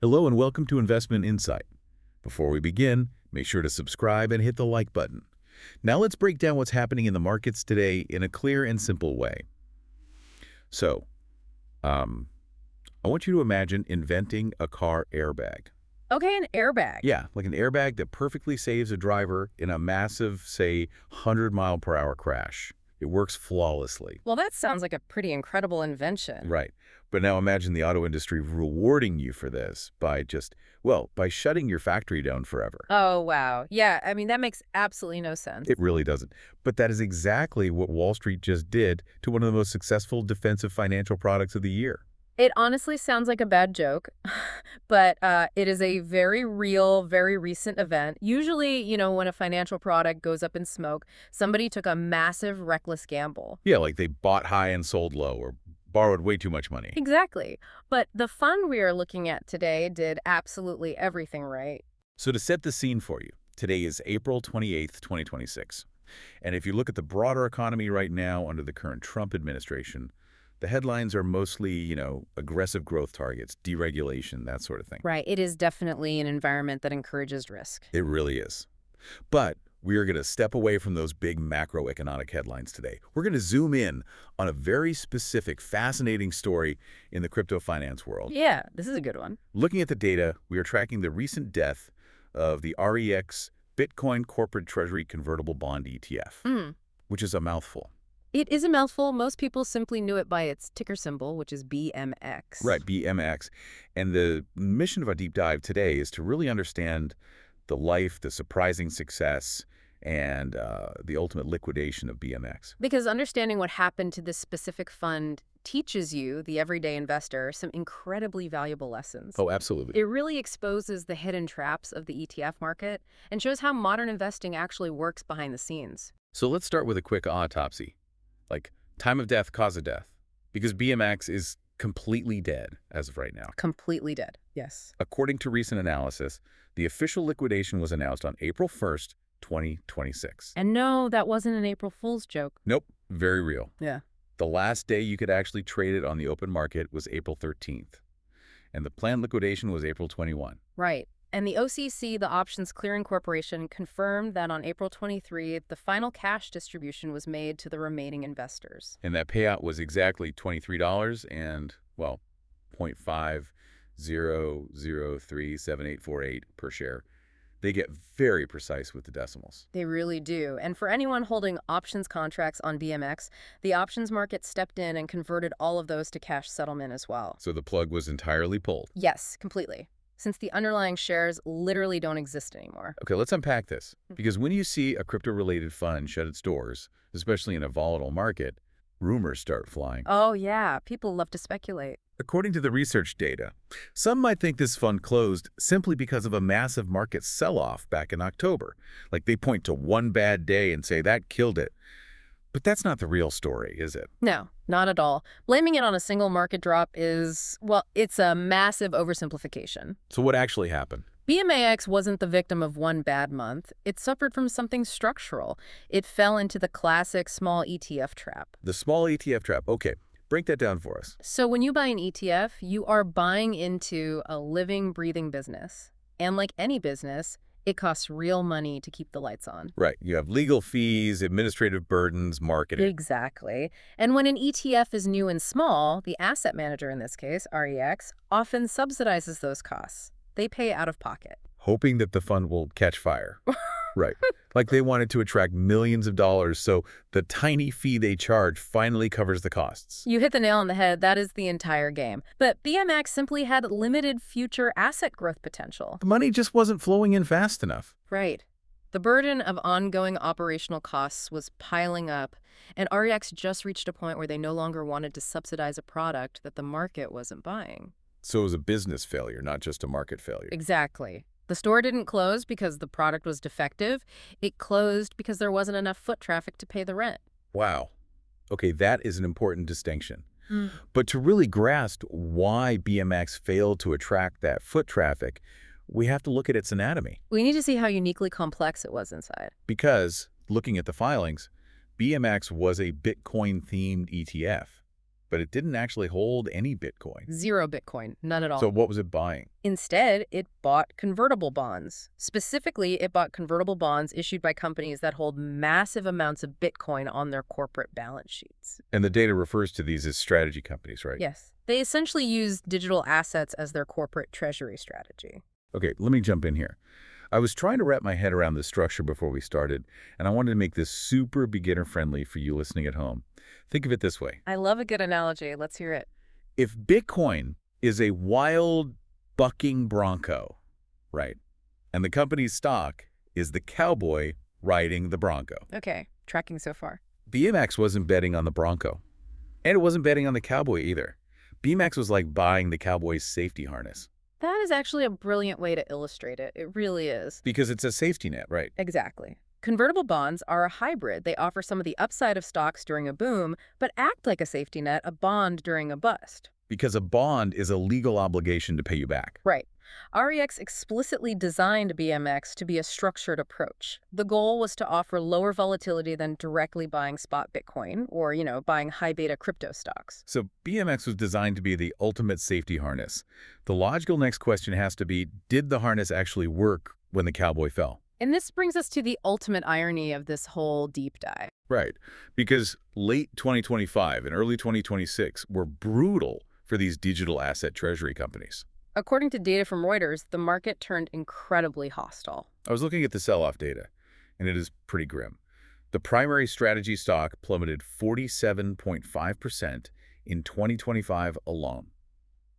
Hello and welcome to Investment Insight. Before we begin, make sure to subscribe and hit the like button. Now let's break down what's happening in the markets today in a clear and simple way. So, I want you to imagine inventing a car airbag. Okay, an airbag. Yeah, like an airbag that perfectly saves a driver in a massive, say, 100-mile-per-hour crash. It works flawlessly. Well, that sounds like a pretty incredible invention. Right. But now imagine the auto industry rewarding you for this by by shutting your factory down forever. Oh, wow. Yeah, I mean, that makes absolutely no sense. It really doesn't. But that is exactly what Wall Street just did to one of the most successful defensive financial products of the year. It honestly sounds like a bad joke, but it is a very real, very recent event. Usually, when a financial product goes up in smoke, somebody took a massive, reckless gamble. Yeah, like they bought high and sold low or borrowed way too much money. Exactly. But the fund we are looking at today did absolutely everything right. So to set the scene for you, today is April 28th, 2026. And if you look at the broader economy right now under the current Trump administration, the headlines are mostly, aggressive growth targets, deregulation, that sort of thing. Right. It is definitely an environment that encourages risk. It really is. But we are going to step away from those big macroeconomic headlines today. We're going to zoom in on a very specific, fascinating story in the crypto finance world. Yeah, this is a good one. Looking at the data, we are tracking the recent death of the REX Bitcoin Corporate Treasury Convertible Bond ETF, which is a mouthful. It is a mouthful. Most people simply knew it by its ticker symbol, which is BMX. Right, BMX. And the mission of our deep dive today is to really understand the life, the surprising success, and the ultimate liquidation of BMX. Because understanding what happened to this specific fund teaches you, the everyday investor, some incredibly valuable lessons. Oh, absolutely. It really exposes the hidden traps of the ETF market and shows how modern investing actually works behind the scenes. So let's start with a quick autopsy. Like time of death, cause of death. Because BMX is completely dead as of right now. Completely dead, yes. According to recent analysis, the official liquidation was announced on April 1st, 2026. And no, that wasn't an April Fool's joke. Nope, very real. Yeah. The last day you could actually trade it on the open market was April 13th. And the planned liquidation was April 21. Right. And the OCC, the Options Clearing Corporation, confirmed that on April 23, the final cash distribution was made to the remaining investors. And that payout was exactly $23 and, well, 0.50037848 per share. They get very precise with the decimals. They really do. And for anyone holding options contracts on BMX, the options market stepped in and converted all of those to cash settlement as well. So the plug was entirely pulled. Yes, completely. Since the underlying shares literally don't exist anymore. Okay, let's unpack this. Because when you see a crypto-related fund shut its doors, especially in a volatile market, rumors start flying. Oh, yeah. People love to speculate. According to the research data, some might think this fund closed simply because of a massive market sell-off back in October. Like they point to one bad day and say that killed it. But that's not the real story, is it? No, not at all. Blaming it on a single market drop is, well, it's a massive oversimplification. So what actually happened? BMAX wasn't the victim of one bad month. It suffered from something structural. It fell into the classic small ETF trap. The small ETF trap. Okay, break that down for us. So when you buy an ETF, you are buying into a living, breathing business. And like any business, it costs real money to keep the lights on. Right. You have legal fees, administrative burdens, marketing. Exactly. And when an ETF is new and small, the asset manager in this case, REX, often subsidizes those costs. They pay out of pocket. Hoping that the fund will catch fire. Right. Like they wanted to attract millions of dollars, so the tiny fee they charge finally covers the costs. You hit the nail on the head. That is the entire game. But BMX simply had limited future asset growth potential. The money just wasn't flowing in fast enough. Right. The burden of ongoing operational costs was piling up, and REX just reached a point where they no longer wanted to subsidize a product that the market wasn't buying. So it was a business failure, not just a market failure. Exactly. The store didn't close because the product was defective. It closed because there wasn't enough foot traffic to pay the rent. Wow. Okay, that is an important distinction. But to really grasp why BMX failed to attract that foot traffic, we have to look at its anatomy. We need to see how uniquely complex it was inside. Because, looking at the filings, BMX was a Bitcoin-themed ETF. but it didn't actually hold any Bitcoin. Zero Bitcoin, none at all. So what was it buying? Instead, it bought convertible bonds. Specifically, it bought convertible bonds issued by companies that hold massive amounts of Bitcoin on their corporate balance sheets. And the data refers to these as strategy companies, right? Yes. They essentially use digital assets as their corporate treasury strategy. Okay, let me jump in here. I was trying to wrap my head around this structure before we started, and I wanted to make this super beginner-friendly for you listening at home. Think of it this way. I love a good analogy. Let's hear it. If Bitcoin is a wild, bucking bronco, right, and the company's stock is the cowboy riding the bronco. Okay, tracking so far. BMAX wasn't betting on the bronco, and it wasn't betting on the cowboy either. BMAX was like buying the cowboy's safety harness. That is actually a brilliant way to illustrate it. It really is. Because it's a safety net, right? Exactly. Convertible bonds are a hybrid. They offer some of the upside of stocks during a boom, but act like a safety net, a bond during a bust. Because a bond is a legal obligation to pay you back. Right. REX explicitly designed BMX to be a structured approach. The goal was to offer lower volatility than directly buying spot Bitcoin or, buying high beta crypto stocks. So BMX was designed to be the ultimate safety harness. The logical next question has to be, did the harness actually work when the cowboy fell? And this brings us to the ultimate irony of this whole deep dive. Right. Because late 2025 and early 2026 were brutal for these digital asset treasury companies. According to data from Reuters, the market turned incredibly hostile. I was looking at the sell-off data, and it is pretty grim. The primary strategy stock plummeted 47.5% in 2025 alone.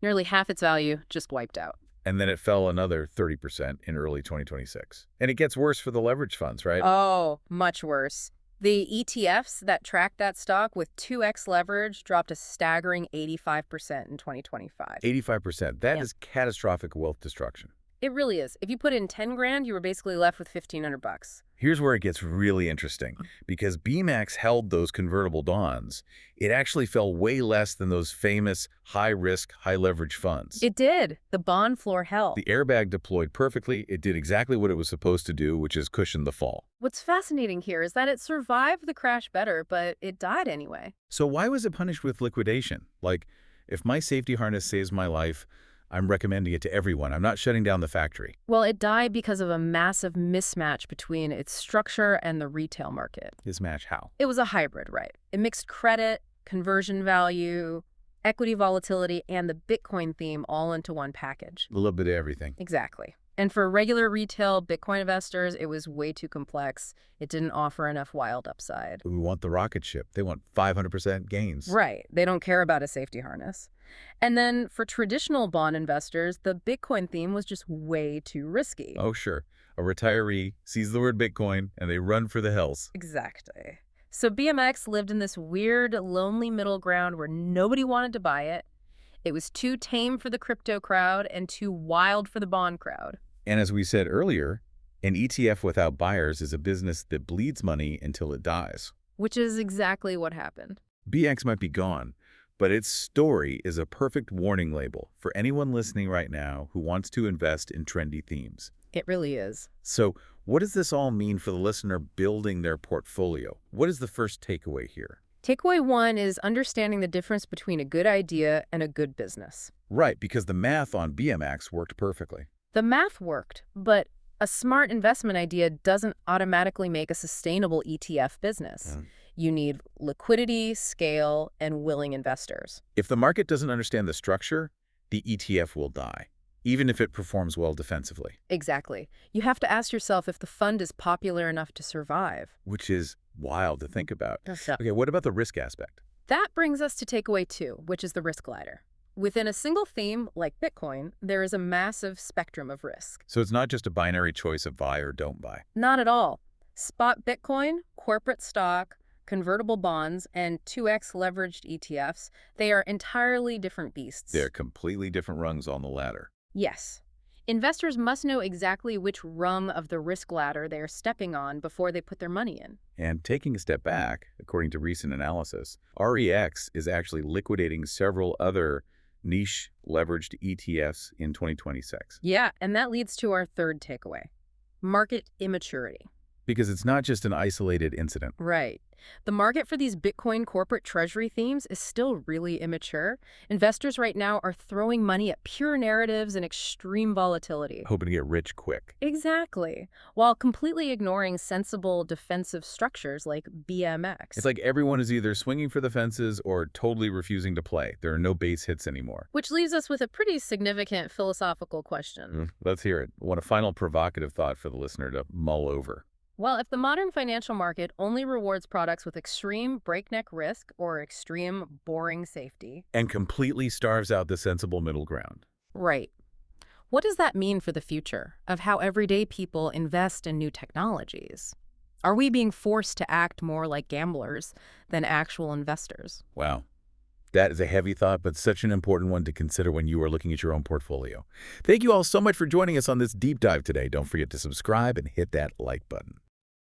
Nearly half its value just wiped out. And then it fell another 30% in early 2026. And it gets worse for the leverage funds, right? Oh, much worse. The ETFs that tracked that stock with 2x leverage dropped a staggering 85% in 2025. 85%. That Yeah. is catastrophic wealth destruction. It really is. If you put in 10 grand, you were basically left with 1,500 bucks. Here's where it gets really interesting. Because BMAX held those convertible bonds, it actually fell way less than those famous high-risk, high-leverage funds. It did. The bond floor held. The airbag deployed perfectly. It did exactly what it was supposed to do, which is cushion the fall. What's fascinating here is that it survived the crash better, but it died anyway. So why was it punished with liquidation? Like, if my safety harness saves my life, I'm recommending it to everyone. I'm not shutting down the factory. Well, it died because of a massive mismatch between its structure and the retail market. Mismatch how? It was a hybrid, right? It mixed credit, conversion value, equity volatility, and the Bitcoin theme all into one package. A little bit of everything. Exactly. And for regular retail Bitcoin investors, it was way too complex. It didn't offer enough wild upside. We want the rocket ship. They want 500% gains. Right. They don't care about a safety harness. And then for traditional bond investors, the Bitcoin theme was just way too risky. Oh, sure. A retiree sees the word Bitcoin and they run for the hills. Exactly. So BMX lived in this weird, lonely middle ground where nobody wanted to buy it. It was too tame for the crypto crowd and too wild for the bond crowd. And as we said earlier, an ETF without buyers is a business that bleeds money until it dies. Which is exactly what happened. BX might be gone, but its story is a perfect warning label for anyone listening right now who wants to invest in trendy themes. It really is. So what does this all mean for the listener building their portfolio? What is the first takeaway here? Takeaway one is understanding the difference between a good idea and a good business. Right, because the math on BMX worked perfectly. The math worked, but a smart investment idea doesn't automatically make a sustainable ETF business. You need liquidity, scale, and willing investors. If the market doesn't understand the structure, the ETF will die, even if it performs well defensively. Exactly. You have to ask yourself if the fund is popular enough to survive. Which is wild to think about. So Okay, what about the risk aspect? that brings us to takeaway two, which is the risk ladder. Within a single theme, like Bitcoin, there is a massive spectrum of risk. So it's not just a binary choice of buy or don't buy. Not at all. Spot Bitcoin, corporate stock, convertible bonds, and 2x leveraged ETFs, they are entirely different beasts. They're completely different rungs on the ladder. Yes. Investors must know exactly which rung of the risk ladder they are stepping on before they put their money in. And taking a step back, according to recent analysis, REX is actually liquidating several other niche leveraged ETFs in 2026. Yeah, and that leads to our third takeaway. Market immaturity. because it's not just an isolated incident. Right. The market for these Bitcoin corporate treasury themes is still really immature. Investors right now are throwing money at pure narratives and extreme volatility. Hoping to get rich quick. Exactly. While completely ignoring sensible defensive structures like BMX. It's like everyone is either swinging for the fences or totally refusing to play. There are no base hits anymore. Which leaves us with a pretty significant philosophical question. Let's hear it. Want a final provocative thought for the listener to mull over. Well, if the modern financial market only rewards products with extreme breakneck risk or extreme boring safety. And completely starves out the sensible middle ground. Right. What does that mean for the future of how everyday people invest in new technologies? Are we being forced to act more like gamblers than actual investors? Wow. That is a heavy thought, but such an important one to consider when you are looking at your own portfolio. Thank you all so much for joining us on this deep dive today. Don't forget to subscribe and hit that like button.